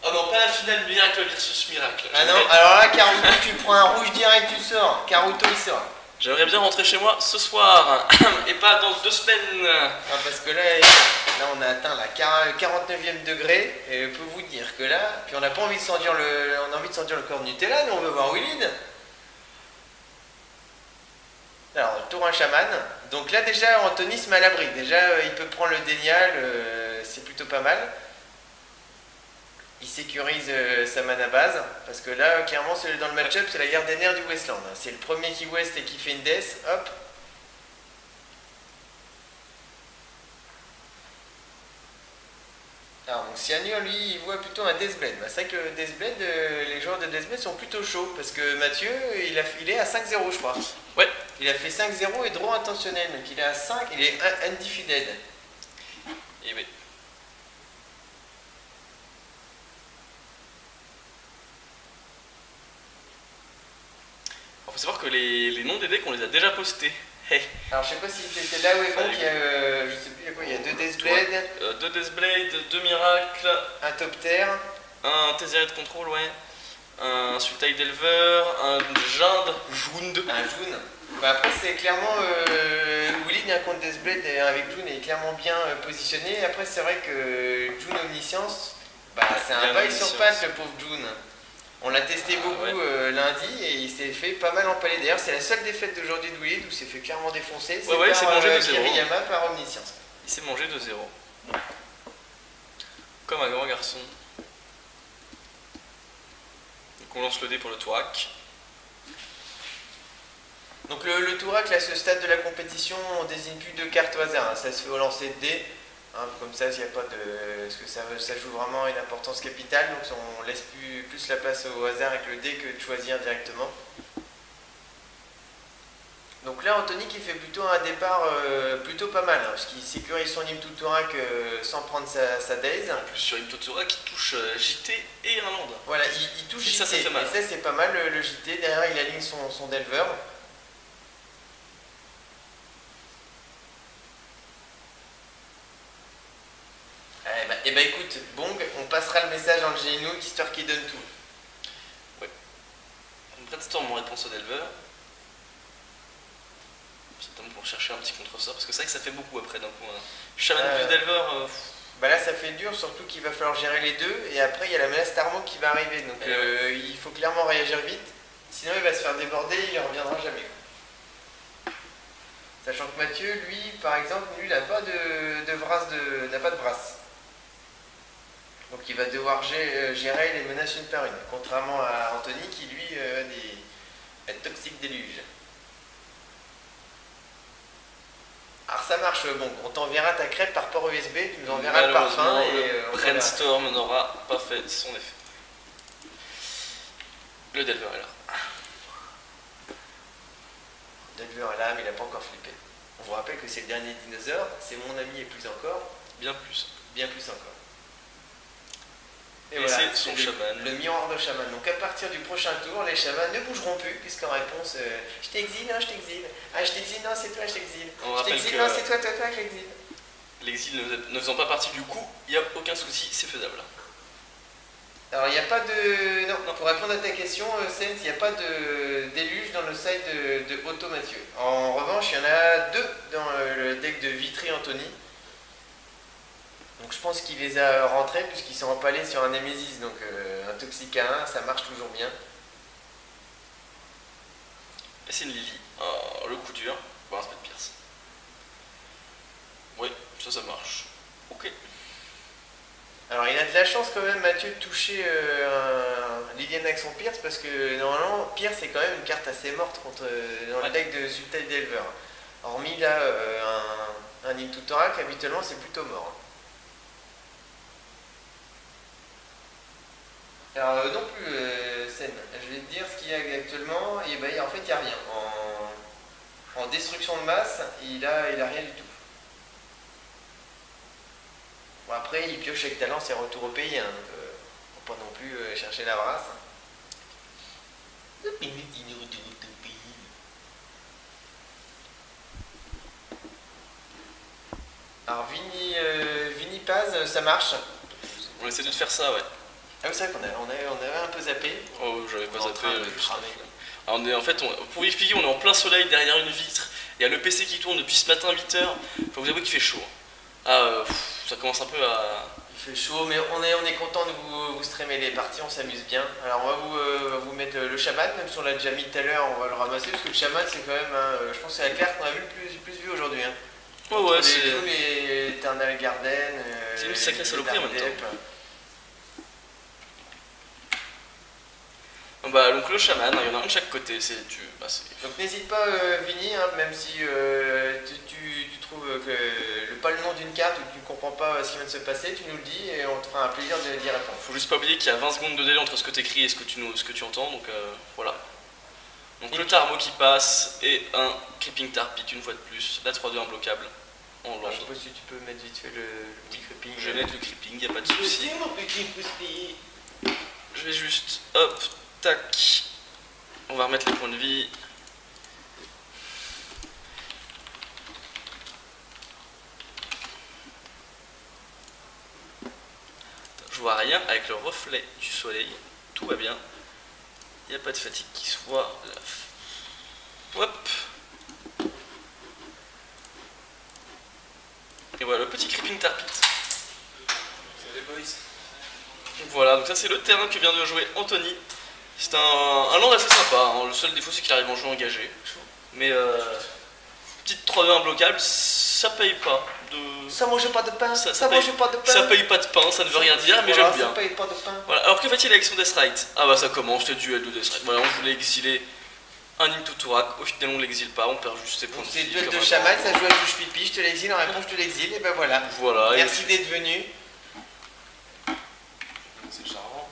A: Oh non, pas la finale miracle versus miracle.
B: Ah non, alors là, Caruto, tu prends un rouge direct, tu sors. Caruto, il sort.
A: J'aimerais bien rentrer chez moi ce soir, et pas dans 2 semaines.
B: Ah, parce que là, on a atteint la 49e degré, et je peux vous dire que là, puis on n'a pas envie de sentir on a envie de sentir le corps de Nutella, nous on veut voir Willid. Alors, tour un chaman. Donc là, déjà, Anthony se met à l'abri. Déjà, il peut prendre le dénial, c'est plutôt pas mal. Il sécurise sa mana base, parce que là, clairement, dans le match-up, c'est la guerre des nerfs du Westland. C'est le premier qui West et qui fait une death, hop. Alors, donc Cyanure, lui, il voit plutôt un Deathblade. Bah, c'est vrai que le Deathblade, les joueurs de Deathblade sont plutôt chauds, parce que Mathieu, il est à 5-0, je crois.
A: Ouais.
B: Il a fait 5-0 et draw intentionnel, donc il est à 5, il est undefeated.
A: Et oui. Faut savoir que les noms des decks, on les a déjà postés. Hey.
B: Alors je sais pas si c'était là ou Evan, il y a, je sais plus, il y a quoi, il y a 2 Deathblade,
A: 2 Deathblade, 2 Miracles,
B: un Topter,
A: un Tesseract Control, ouais, un Sultai Delver, un Jund,
B: un June. Bah après c'est clairement, Willid contre Deathblade avec June est clairement bien positionné. Après c'est vrai que June Omniscience, bah c'est un bail sur patte le pauvre June. On l'a testé beaucoup lundi et il s'est fait pas mal empaler. D'ailleurs, c'est la seule défaite d'aujourd'hui de Willid où il s'est fait clairement défoncer. C'est
A: il s'est mangé 2-0.
B: Kiriyama par Omniscience.
A: Il s'est mangé 2-0. Comme un grand garçon. Donc on lance le dé pour le Tourak.
B: Donc le Tourak, à ce stade de la compétition, on désigne plus de cartes au hasard. Hein. Ça se fait au lancer de dés. Hein, comme ça, il n'y a pas de. Parce que ça joue vraiment une importance capitale, donc on laisse plus la place au hasard avec le dé que de choisir directement. Donc là, Anthony qui fait plutôt un départ plutôt pas mal, hein, parce qu'il sécurise son Imp Tutorak sans prendre sa daze.
A: En plus, sur Imp Tutorak, il touche JT et Irlande.
B: Voilà, il touche JT.
A: Ça fait mal.
B: Et ça, c'est pas mal le JT. Derrière, il aligne son Delver. Eh ben écoute, Bong, on passera le message dans le GNU, histoire qu'il donne tout.
A: Ouais. On brainstorm mon réponse au Delver. Pour chercher un petit contre-sort, parce que c'est vrai que ça fait beaucoup après d'un coup. Shaman plus Delver.
B: Bah là ça fait dur, surtout qu'il va falloir gérer les deux, et après il y a la menace Tarmo qui va arriver, donc il faut clairement réagir vite, sinon il va se faire déborder et il ne reviendra jamais. Sachant que Mathieu, lui, par exemple, lui, n'a pas n'a pas de brasse. Donc il va devoir gérer les menaces une par une, contrairement à Anthony qui lui a des toxiques déluge. Alors ça marche, bon, on t'enverra ta crêpe par port USB, tu nous enverras le parfum et
A: le brainstorm n'aura pas fait son effet. Le Delver est là.
B: Delver est là, mais il n'a pas encore flippé. On vous rappelle que c'est le dernier dinosaure, c'est mon ami et plus encore.
A: Bien plus.
B: Bien plus encore.
A: Et voilà, c'est son chaman.
B: Le miroir de chaman. Donc à partir du prochain tour, les chamans ne bougeront plus, puisqu'en réponse, je t'exile, non, je t'exile. Ah, je t'exile, non, c'est toi, je t'exile. Je t'exile, non, c'est toi, je t'exile.
A: L'exil ne faisant pas partie du coup, il n'y a aucun souci, c'est faisable.
B: Alors il n'y a pas de... Non, pour répondre à ta question, Sens, il n'y a pas de déluge dans le side de Otto Mathieu. En revanche, il y en a 2 dans le deck de Vitry Anthony. Donc je pense qu'il les a rentrés puisqu'ils sont empalés sur un Nemesis, donc un Toxic 1, ça marche toujours bien.
A: Et c'est une Lily. Oh, le coup dur. Bon, un spell pierce. Oui, ça marche. Ok.
B: Alors il a de la chance quand même Mathieu de toucher Liliana avec son Pierce parce que normalement Pierce c'est quand même une carte assez morte dans le deck de Sultai Delver. Hormis là un Imp Tutorak, habituellement c'est plutôt mort. Alors non plus Sen, je vais te dire ce qu'il y a actuellement, et ben, en fait il n'y a rien. En destruction de masse, il a rien du tout. Bon, après il pioche avec talent ses retours au pays, hein, donc faut pas non plus chercher la brasse. Alors Vini Paz, ça marche.
A: On essaie de faire ça, ouais.
B: Ah oui, c'est vrai qu'on avait un peu zappé.
A: Oh, j'avais pas
B: On est en
A: zappé.
B: train de cramer.
A: Alors, pour vous expliquer, on est en plein soleil derrière une vitre. Il y a le PC qui tourne depuis ce matin 8h. Faut vous avouer qu'il fait chaud. Ça commence un peu à...
B: Il fait chaud, mais on est content de vous streamer les parties, on s'amuse bien. Alors on va vous mettre le chaman, même si on l'a déjà mis tout à l'heure, on va le ramasser, parce que le chaman c'est quand même, je pense que c'est la carte qu'on a vu le plus vu aujourd'hui. Hein.
A: Ouais, c'est...
B: Tous les Eternal Garden,
A: c'est une sacrée saloperie en même temps. Bah, donc le chaman, il y en a un de chaque côté,
B: donc n'hésite pas Vini, hein, même si tu trouves que pas le nom d'une carte ou que tu ne comprends pas ce qui vient de se passer, tu nous le dis et on te fera un plaisir d'y répondre.
A: Faut juste pas oublier qu'il y a 20 secondes de délai entre ce que tu écris et ce que tu entends, donc voilà. Donc le Tarmo qui passe et un Creeping Tarpit une fois de plus, la 3-2 imbloquable en
B: Je
A: lance.
B: sais pas si tu peux mettre vite fait le petit creeping.
A: Je vais mettre le creeping, y a pas de souci.
B: C'est mon petit pousti.
A: Je vais juste, hop, tac. On va remettre les points de vie. Je vois rien avec le reflet du soleil. Tout va bien. Il n'y a pas de fatigue qui soit là. Hop. Et voilà le petit Creeping Tarpit.
C: C'est les boys.
A: Voilà, donc ça c'est le terrain que vient de jouer Anthony. C'est un land assez sympa, hein. Le seul défaut c'est qu'il arrive en jeu engagé. Mais petite 3-2 imbloquable, ça paye pas de...
B: Ça mange pas de pain,
A: Ça
B: mange pas de pain.
A: Ça paye pas de pain, ça ne veut rien dire, mais
B: Voilà,
A: j'aime bien.
B: Ça paye pas de pain.
A: Voilà. Alors que fait-il avec son Deathright? Ah bah ça commence, le duel de Deathright. Voilà, on voulait exiler un Into Turak, au final on l'exile pas, on perd juste ses points
B: Donc
A: de
B: c'est
A: vie.
B: duel
A: comme
B: de
A: un
B: chaman,
A: grand.
B: ça joue à touche pipi, je te l'exile, en réponse je te l'exile, et ben voilà.
A: Voilà.
B: Merci d'être venu.
C: C'est charmant.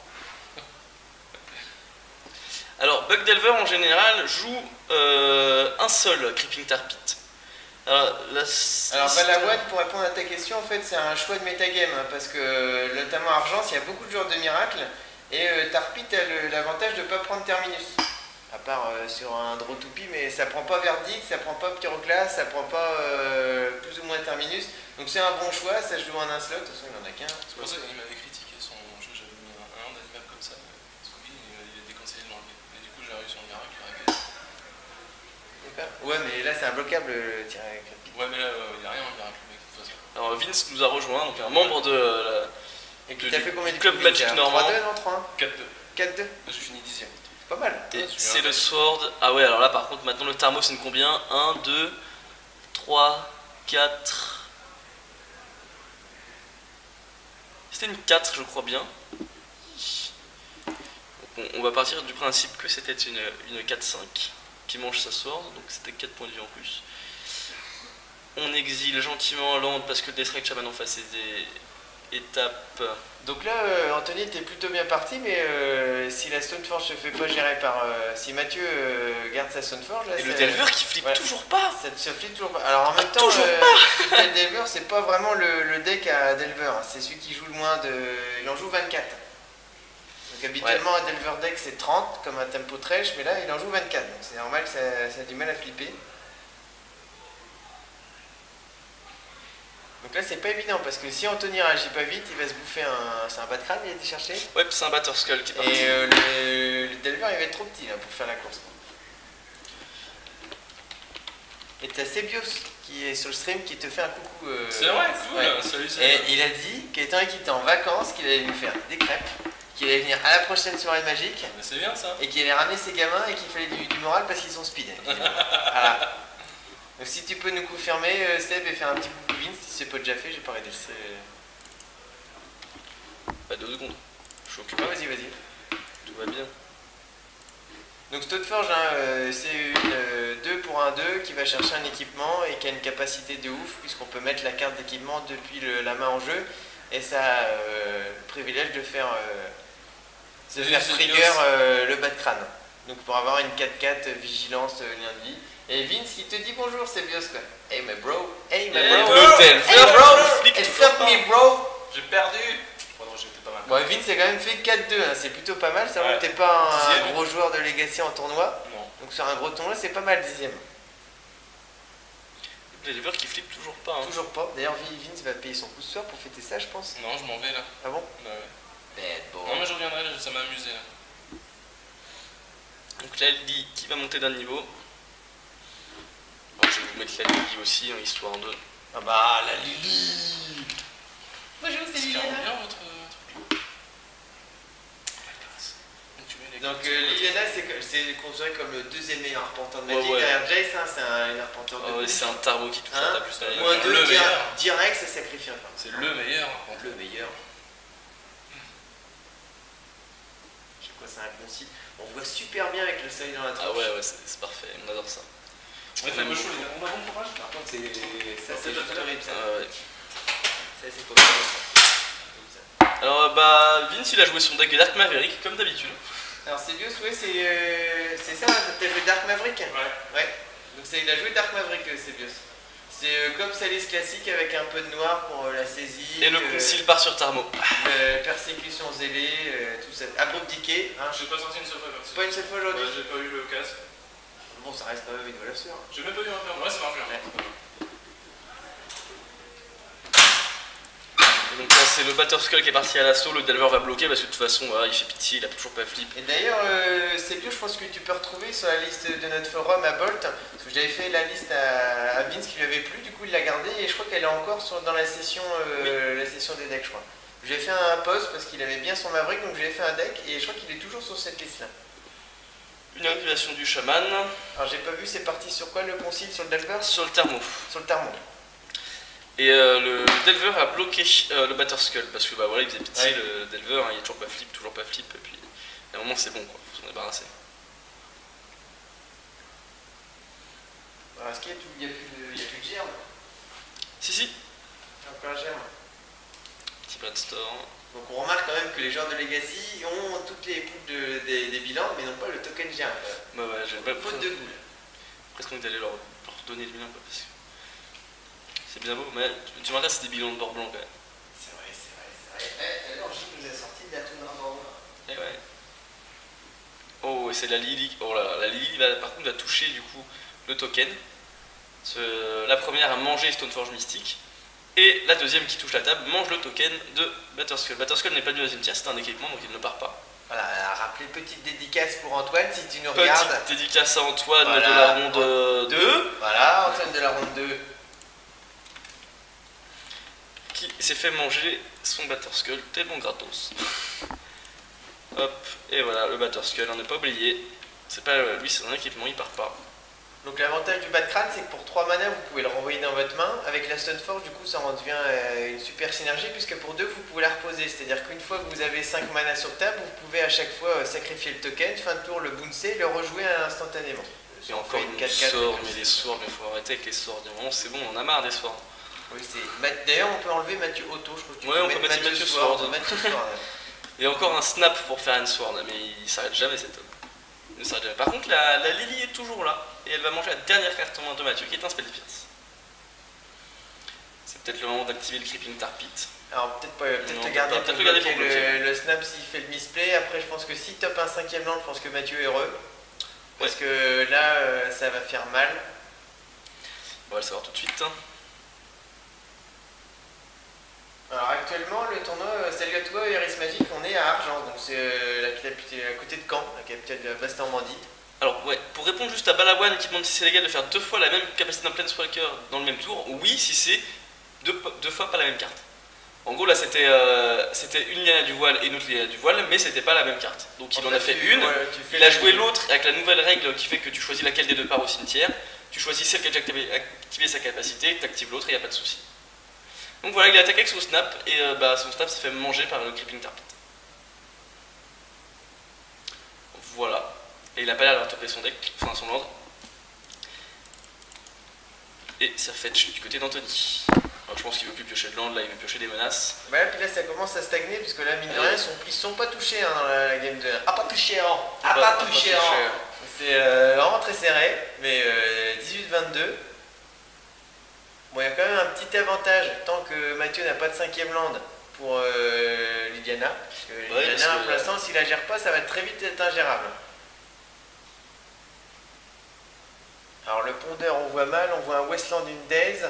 A: Alors, Bug Delver en général joue un seul Creeping Tarpit. Alors,
B: Balawan, pour répondre à ta question, en fait c'est un choix de metagame, hein, parce que notamment Argence, il y a beaucoup de joueurs de Miracle, et Tarpit a l'avantage de ne pas prendre Terminus. À part sur un draw to pi, mais ça prend pas Verdict, ça prend pas Pyroclasse, ça prend pas plus ou moins Terminus. Donc c'est un bon choix, ça se joue en un slot, de toute façon il en a qu'un.
C: C'est pour ça qu'il m'avait critiqué son jeu, j'avais mis un d'animal comme ça, Scooby, il avait déconseillé de l'enlever. Et du coup j'ai réussi en miracle, il aurait gagné.
B: Ouais, mais là c'est un bloquable tiré avec Rapid.
C: Ouais, mais là il n'y a rien en miracle, le mec, de toute façon.
A: Alors Vince nous a rejoint, donc un membre de
B: Et tu t'as fait combien de
A: club
B: points,
A: Magic
B: Vince,
A: Normand.
B: 3-2, non 3-1
C: 4-2.
B: 4-2.
C: J'ai fini 10ème.
B: C'est pas mal.
A: Et
C: Ouais, tu
A: c'est
C: verras.
A: le Sword. Ah ouais, alors là par contre, maintenant le Tarmo c'est une combien 1, 2, 3, 4. C'était une 4, je crois bien. Donc, on va partir du principe que c'était une 4-5 qui mange sa Sword, donc c'était 4 points de vie en plus. On exile gentiment Land parce que le Deathright Shaman en face est des étapes.
B: Donc là, Anthony était plutôt bien parti, mais si la Stoneforge se fait pas gérer par. Si Mathieu garde sa Stoneforge, là.
A: Et le Delver qui flippe
B: ouais.
A: toujours pas.
B: Ça se flippe toujours pas. Alors en même temps,
A: toujours
B: le Delver, c'est pas vraiment le deck à Delver, hein. C'est celui qui joue le moins de. Il en joue 24. Donc habituellement, un Delver deck c'est 30, comme un Tempo Trash, mais là il en joue 24. Donc c'est normal que ça a du mal à flipper. Donc là c'est pas évident parce que si Anthony réagit pas vite, il va se bouffer un. C'est un bas de crâne, il a été chercher.
A: Ouais, c'est un Batter Skull qui est parti.
B: Et le Delver il va être trop petit là, pour faire la course. Et t'as Sebios qui est sur le stream qui te fait un coucou.
C: C'est vrai, cool,
B: ouais.
C: salut,
B: Et
C: salut.
B: il a dit qu'étant qu'il était en vacances, qu'il allait nous faire des crêpes, qu'il allait venir à la prochaine soirée magique
C: Mais c'est bien ça.
B: et qu'il allait ramener ses gamins et qu'il fallait du moral parce qu'ils sont speed. Voilà. Donc si tu peux nous confirmer, Seb, et faire un petit coucou Vince, si c'est pas déjà fait, j'ai pas arrêté.
A: Bah 2 secondes. Je suis occupé.
B: Ah, vas-y.
A: Tout va bien.
B: Donc Stoneforge, hein, c'est une 2 pour un 2 qui va chercher un équipement et qui a une capacité de ouf puisqu'on peut mettre la carte d'équipement depuis la main en jeu et ça a le privilège de faire, trigger le bas de crâne. Donc pour avoir une 4-4 vigilance lien de vie. Et Vince qui te dit bonjour, c'est Bios quoi. Hey my bro, hey my bro,
A: le Delver
B: hey bro,
A: flic
B: it's
A: toujours
B: up me bro.
C: J'ai perdu. Pardon, j'étais pas mal.
B: Bon, Vince a quand même fait 4-2, hein, c'est plutôt pas mal. Ça va,
C: Ouais.
B: t'es pas un
C: Dixième.
B: gros joueur de Legacy en tournoi.
C: Non.
B: Donc sur un gros tournoi, c'est pas mal, 10ème.
A: Les levers qui flippent toujours pas. Hein.
B: Toujours pas. D'ailleurs, Vince va payer son coup ce soir pour fêter ça, je pense.
C: Non, je m'en vais là.
B: Ah bon?
C: Bah ouais.
B: Bête, bon.
C: Non, mais je reviendrai, là, ça m'a amusé là.
A: Donc la Lily qui va monter d'un niveau. Alors, je vais vous mettre la Lily aussi, hein, histoire de.
B: Ah bah, la Lily. Bonjour, c'est
C: C'est
B: Liliana.
C: carrément bien votre truc. Donc tu mets les
B: Donc
C: cartes.
B: Liliana, c'est considéré comme le deuxième meilleur arpenteur de
A: Ouais,
B: Magic.
A: ouais.
B: Derrière Jace, hein, c'est un arpenteur de
A: Ah ouais,
B: plus.
A: c'est un tarbo qui touche
B: Hein
A: la table juste derrière.
B: Moins
C: Le
B: 2,
C: meilleur.
B: direct, ça sacrifie un peu.
C: C'est le meilleur.
B: Le meilleur. Je sais quoi, c'est un concis. On voit super bien avec le soleil dans la tronche.
A: Ah ouais, ouais, c'est parfait, on adore ça.
C: Ouais, c'est
A: Même
C: chaud, les gars. On a bon courage.
B: Par contre, c'est ça, c'est
C: C'est
B: juste
C: pas
B: horrible ça.
A: Ah ouais.
B: Ça, c'est pas mal.
A: Alors bah Vince il a joué son deck Dark Maverick comme d'habitude.
B: Alors, c'est Bios, ouais, c'est ça, t'as joué Dark Maverick? Ouais. Donc, il a joué Dark Maverick, c'est Bios. C'est comme Salis classique avec un peu de noir pour la saisie.
A: Et le concile part sur Tarmo.
B: Persécution zélée, tout ça. Abrupt decay. Hein.
C: Je n'ai pas sorti une seule fois comme ça.
B: Pas une seule fois aujourd'hui.
C: J'ai pas eu le casque.
B: Bon, ça reste quand même une valeur sûre.
C: J'ai même pas eu un permis. Ouais, ça marche bien.
B: Ouais.
A: Et donc là c'est le Batterskull qui est parti à l'assaut, le Delver va bloquer parce que de toute façon voilà, il fait pitié, il a toujours pas flip.
B: Et d'ailleurs, c'est bien, je pense que tu peux retrouver sur la liste de notre forum à Bolt, parce que j'avais fait la liste à Vince qui lui avait plu, du coup il l'a gardée et je crois qu'elle est encore dans la session, la session des decks, je crois. J'ai fait un post parce qu'il aimait bien son Maverick, donc j'ai fait un deck et je crois qu'il est toujours sur cette liste là.
A: Une activation du chaman
B: Alors j'ai pas vu, c'est parti sur quoi le concile? Sur le Delver?
A: sur le Tarmo.
B: Sur le Tarmo.
A: Et le Delver a bloqué le Batterskull parce que bah voilà il faisait pitié
B: Ouais.
A: le Delver, hein, il est toujours pas flip, et puis à un moment c'est bon quoi, faut s'en débarrasser.
B: Alors est-ce qu'il y a plus de germe?
A: Si si,
B: Il y a encore un germe.
A: petit Brainstorm.
B: Donc on remarque quand même que les joueurs de Legacy ont toutes les boucles des bilans, mais n'ont pas le token germe.
A: Bah ouais, j'ai pas
B: Faute de goût.
A: presque envie d'aller leur donner le bilan quoi, parce que c'est bien beau, mais tu remarques là c'est des bilans de bord blanc quand même.
B: C'est vrai, c'est vrai, c'est vrai. D'ailleurs, Gilles nous a sorti de la toundra bord.
A: Et ouais. Oh, et c'est la Lily. Oh là là, la Lily va, par contre va toucher du coup le token. La première a mangé Stoneforge Mystique. Et la deuxième qui touche la table mange le token de Batterskull. Batterskull n'est pas du deuxième tiers, c'est un équipement donc il ne part pas.
B: Voilà, à rappeler, petite dédicace pour Antoine si tu nous regardes.
A: Petite dédicace à Antoine
B: Voilà.
A: de la ronde 2
B: Voilà, Antoine de la ronde 2.
A: qui s'est fait manger son Batterskull tellement gratos. Hop, et voilà le Batterskull, on n'est pas oublié. C'est pas lui, c'est un équipement, il part pas.
B: Donc l'avantage du bas de crâne, c'est que pour 3 mana, vous pouvez le renvoyer dans votre main. Avec la Stoneforge, du coup, ça en devient une super synergie, puisque pour 2, vous pouvez la reposer. C'est-à-dire qu'une fois que vous avez 5 mana sur table, vous pouvez à chaque fois sacrifier le token, fin de tour le bouncer, le rejouer instantanément.
A: Et encore
B: une
A: une
B: 4-4,
A: sort,
B: comme
A: mais
B: ça.
A: les swords, mais faut arrêter avec les swords. Il y a un moment, c'est bon, on a marre des swords.
B: Oui, d'ailleurs, on peut enlever Mathieu Otto, je crois que tu
A: Ouais,
B: peux
A: on peut
B: mettre
A: mettre Mathieu
B: Sword.
A: Sword.
B: Mathieu Sword.
A: Il y a encore un snap pour faire une sword, mais il s'arrête jamais cet homme. Il ne s'arrête jamais. Par contre, la Lily est toujours là, et elle va manger la dernière carte en main de Mathieu, qui est un Spell Pierce. C'est peut-être le moment d'activer le Creeping Tar Pit.
B: Alors peut-être pas, peut-être
A: Non,
B: le garder
A: peut-être
B: pour
A: le garder
B: bloquer
A: pour bloquer.
B: le snap s'il fait le misplay. Après je pense que si top un 5ème land, je pense que Mathieu est heureux. Parce que là ça va faire mal.
A: On va le savoir tout de suite.
B: Alors actuellement le tournoi, salut à toi Iris Magic, on est à Argence, donc c'est à côté de Caen, la capitale de la Basse-Normandie.
A: Alors ouais, pour répondre juste à Balawan qui demande si c'est légal de faire 2 fois la même capacité d'un Planeswalker dans le même tour, oui si c'est deux fois pas la même carte. En gros là c'était une Liliana du voile et une autre Liliana du voile, mais c'était pas la même carte. Donc il en a fait une, il a joué l'autre avec la nouvelle règle qui fait que tu choisis laquelle des deux part au cimetière, tu choisis celle qui a déjà activé sa capacité, tu actives l'autre et il n'y a pas de souci. Donc voilà, il a attaqué avec son snap et son snap s'est fait manger par le Creeping Tar Pit. Voilà. Et il a pas l'air d'avoir topé son deck, enfin son ordre. Et ça fait du côté d'Anthony. Alors je pense qu'il veut plus piocher de land, là il veut piocher des menaces.
B: Ouais, puis là ça commence à stagner, puisque là mine de rien, ils sont pas touchés dans la game 2. Ah pas touché hein. Ah pas touché hein. C'est vraiment très serré, mais 18-22. Bon, il y a quand même un petit avantage, tant que Mathieu n'a pas de 5ème land, pour Liliana. Parce que
A: Ouais,
B: Liliana,
A: parce que-
B: pour l'instant, s'il la gère pas, ça va très vite être ingérable. Alors le pondeur, on voit mal, on voit un Westland, une Daze.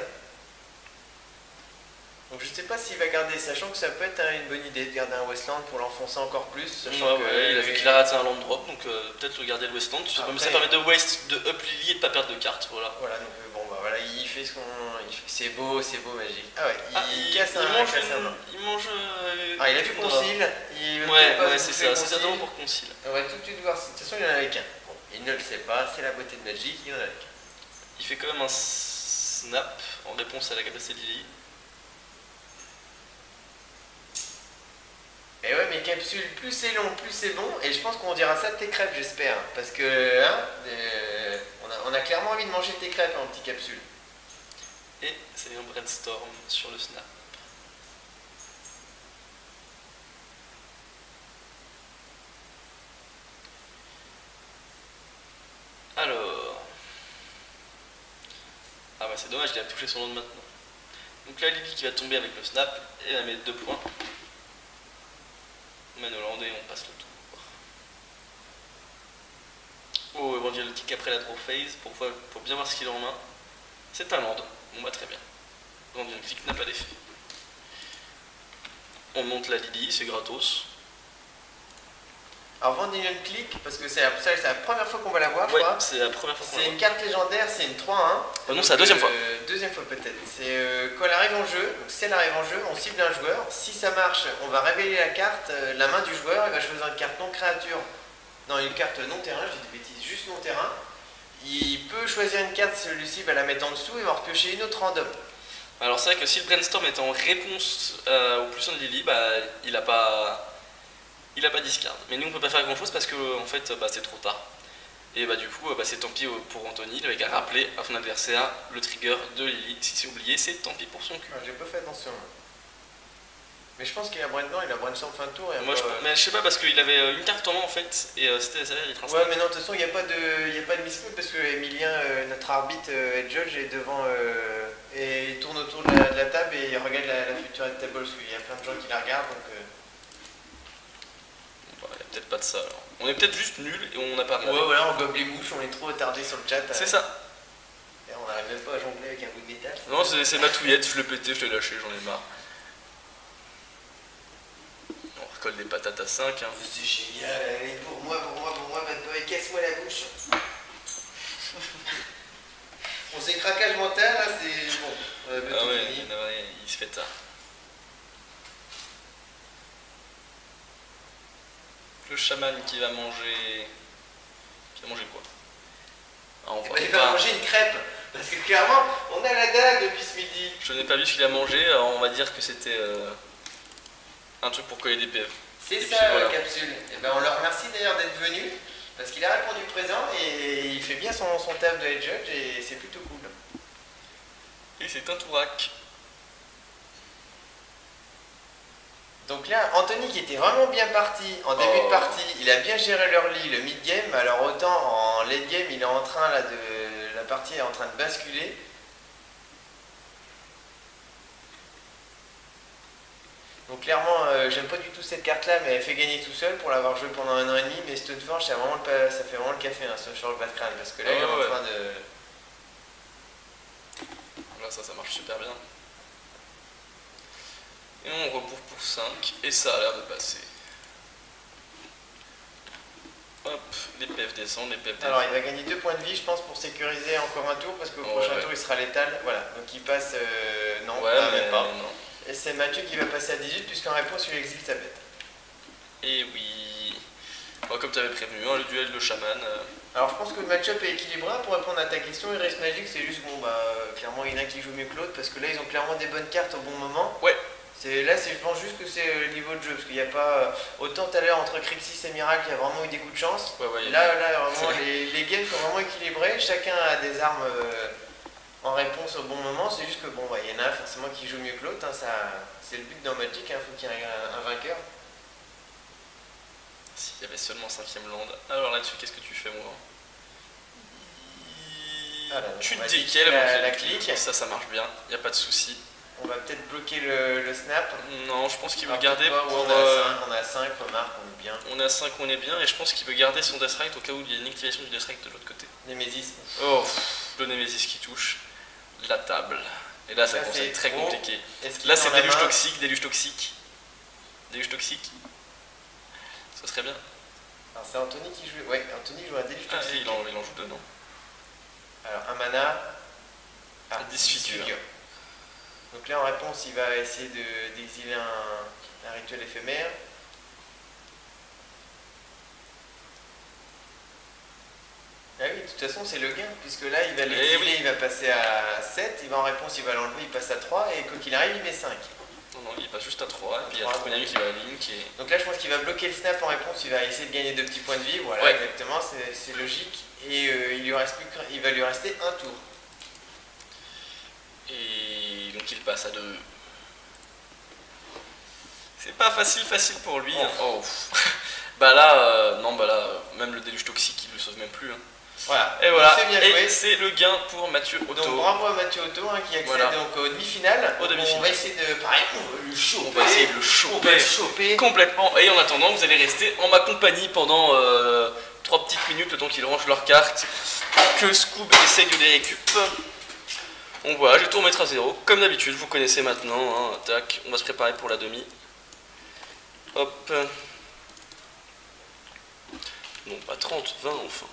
B: Donc je sais pas s'il va garder, sachant que ça peut être une bonne idée de garder un Westland pour l'enfoncer encore plus. Sachant que,
A: il a vu qu'il a raté un land drop, donc peut-être regarder le Westland. Ça
B: Après-
A: permet de waste, de up Lily et de pas perdre de cartes, voilà.
B: Voilà, donc bon bah voilà, il fait ce qu'on. C'est beau, Magic. Ah ouais, il
A: Ah,
B: casse un
A: mange
B: casse un main.
A: il mange.
B: Ah, il a vu
A: une
B: concile. Il veut
A: Ouais,
B: pas
A: ouais,
B: vous
A: c'est
B: faire
A: ça, c'est
B: concile.
A: certainement pour concile.
B: On va tout de suite voir. De toute façon, il en a avec un. Bon, il ne le sait pas, c'est la beauté de Magic, il en a avec un.
A: Il fait quand même un snap en réponse à la capacité de Lily.
B: Et ouais, mais capsule, plus c'est long, plus c'est bon. Et je pense qu'on dira ça de tes crêpes, j'espère. Parce que, hein, on a clairement envie de manger tes crêpes en petite capsule.
A: Et c'est un brainstorm sur le snap. Alors. Ah bah c'est dommage, il a touché son land maintenant. Donc là Lily qui va tomber avec le snap et va mettre 2 points. On mène au land et on passe le tour. Oh, Evangel kick après la draw phase pour bien voir ce qu'il a en main. C'est un land. Bon bah très bien. Evangel kick n'a pas d'effet. On monte la Lily, c'est gratos.
B: Alors, Vandalion Click, parce que c'est la première fois qu'on va la voir, je
A: Ouais,
B: crois.
A: c'est la première fois qu'on
B: C'est
A: la
B: une
A: voit.
B: carte légendaire, c'est une 3-1.
A: Oh non, c'est la deuxième fois.
B: Deuxième fois peut-être. C'est quand elle arrive en jeu, donc si elle arrive en jeu, on cible un joueur. Si ça marche, on va révéler la carte, la main du joueur, il va choisir une carte non créature. Non, une carte non terrain, je dis des bêtises, juste non terrain. Il peut choisir une carte, celui-ci va la mettre en dessous et va en repiocher une autre random.
A: Alors c'est vrai que si le brainstorm est en réponse au plus 1 de Lily, bah il a pas discard. Mais nous on peut pas faire grand chose parce que en fait bah, c'est trop tard. Et bah du coup bah, c'est tant pis pour Anthony, il avait qu'à rappeler à son adversaire le trigger de Lily. Si c'est oublié, c'est tant pis pour son cul.
B: Ah, j'ai pas fait attention. Mais je pense qu'il a brainstorm, il a brainstorm fin de tour. Et
A: Moi, mais je sais pas parce qu'il avait une carte en main en fait et c'était ça il
B: Ouais, mais non, de toute façon, il n'y a pas de miscode parce que Emilien, notre arbitre et judge, est devant et il tourne autour de la table et il regarde la future table parce qu'il y a plein de gens qui la regardent. Donc,
A: Bon, bah, il y a peut-être pas de ça alors. On est peut-être juste nuls et on n'a pas regardé.
B: ouais, voilà, on gobe les mouches, on est trop retardé sur le chat.
A: C'est ça.
B: Et on n'arrive même pas à jongler avec un bout de métal.
A: Non, c'est ma touillette, je l'ai pété, je l'ai lâché, j'en ai marre. On recolle des patates à 5. Hein.
B: C'est génial, allez, pour moi, bad boy, casse-moi la bouche. On s'est craquage mental, là, c'est bon.
A: Ah ouais, il se fait tard. Le chaman qui va manger. Qui va manger quoi? Ah, on voit
B: Il va
A: pas.
B: manger une crêpe. Parce que clairement, on a la dague depuis ce midi.
A: Je n'ai pas vu ce qu'il a mangé, alors on va dire que c'était un truc pour coller des PF.
B: C'est
A: Et
B: ça
A: puis voilà.
B: la capsule. Et ben on leur remercie d'ailleurs d'être venu. Parce qu'il a répondu présent et il fait bien son taf de head judge et c'est plutôt cool.
A: Et c'est un tourac.
B: Donc là, Anthony qui était vraiment bien parti en début de partie, il a bien géré l'early, le mid-game, alors autant en late game, il est en train là de. La partie est en train de basculer. Donc clairement, j'aime pas du tout cette carte là, mais elle fait gagner tout seul pour l'avoir joué pendant 1 an et demi, mais Stoneforge, ça fait vraiment le café, hein, sur le bas de crâne, parce que là il est en train de.
A: Là ça marche super bien. Et on rebourre pour 5, et ça a l'air de passer. Hop, les PF descendent, les PF descendent.
B: Alors il va gagner 2 points de vie je pense pour sécuriser encore un tour parce qu'au prochain tour il sera létal. Voilà, donc il passe... non, même pas.
A: Non.
B: Et c'est Mathieu qui va passer à 18 puisqu'en réponse il exile sa bête.
A: Et oui. Bon, comme tu avais prévenu, hein, le duel de chaman.
B: Alors je pense que le match-up est équilibré pour répondre à ta question. Iris Magic c'est juste bon clairement il y en a qui joue mieux que l'autre parce que là ils ont clairement des bonnes cartes au bon moment.
A: Ouais.
B: Là je pense juste que c'est le niveau de jeu parce qu'il n'y a pas autant tout à l'heure entre Crixis et Miracle il y a vraiment eu des coups de chance. Là vraiment les games sont vraiment équilibrés, chacun a des armes en réponse au bon moment, c'est juste que bon il y en a forcément qui joue mieux que l'autre, hein, c'est le but dans Magic, il faut qu'il y ait un vainqueur.
A: S'il y avait seulement 5ème land. Alors là-dessus qu'est-ce que tu fais moi? Tu te décales
B: la clique.
A: Ça marche bien, il n'y a pas de souci.
B: On va peut-être bloquer le snap.
A: Non, je pense qu'il veut
B: Ah,
A: garder
B: pourquoi
A: pour...
B: on est à 5, remarque, on est bien.
A: On est à 5, on est bien, et je pense qu'il veut garder son Death Rite au cas où il y a une activation du Death Rite de l'autre côté.
B: Némésis.
A: Oh, le Némésis qui touche la table. Et là, ça
B: Là,
A: commence à
B: c'est
A: être très
B: trop.
A: compliqué.
B: Est-ce qu'il
A: Là,
B: est
A: c'est
B: dans la
A: déluge
B: main
A: toxique, déluge toxique. Déluge toxique. Ce serait bien.
B: Alors c'est Anthony qui joue. Ouais, Anthony joue un déluge
A: Ah,
B: toxique.
A: il en joue deux, non?
B: Alors un mana. Ah,
A: Disfigure.
B: Donc là en réponse il va essayer d'exiler un rituel éphémère. Ah oui, de toute façon c'est le gain, puisque là il va l'exiler,
A: oui.
B: il va passer à 7, il va en réponse il va l'enlever, il passe à 3, et quoi qu'il arrive il met 5.
A: Non, non, il passe juste à 3, et puis il y a
B: 3,
A: Trokonami qui va à la ligne qui est...
B: Donc là je pense qu'il va bloquer le snap en réponse, il va essayer de gagner 2 petits points de vie, voilà
A: Ouais.
B: exactement, c'est logique, et il va lui rester un tour.
A: Et donc il passe à 2. C'est pas facile pour lui. Hein. Oh. Bah là, non, bah là, même le déluge toxique, il le sauve même plus. Hein.
B: Voilà,
A: Et voilà,
B: c'est bien joué.
A: et c'est le gain pour Mathieu Otto.
B: Donc bravo à Mathieu Otto hein, qui accède
A: Voilà.
B: donc aux demi-finales.
A: Aux demi-finales.
B: On va essayer de, pareil, on va le choper.
A: On va essayer de le
B: On va le
A: choper
B: choper.
A: complètement. Et en attendant, vous allez rester en ma compagnie pendant 3 petites minutes, le temps qu'ils rangent leurs cartes, que Scoob essaye de les récup. Donc voilà, je vais tout remettre à 0, comme d'habitude, vous connaissez maintenant. Hein, tac, on va se préparer pour la demi. Hop. Non, pas 30, 20 enfin.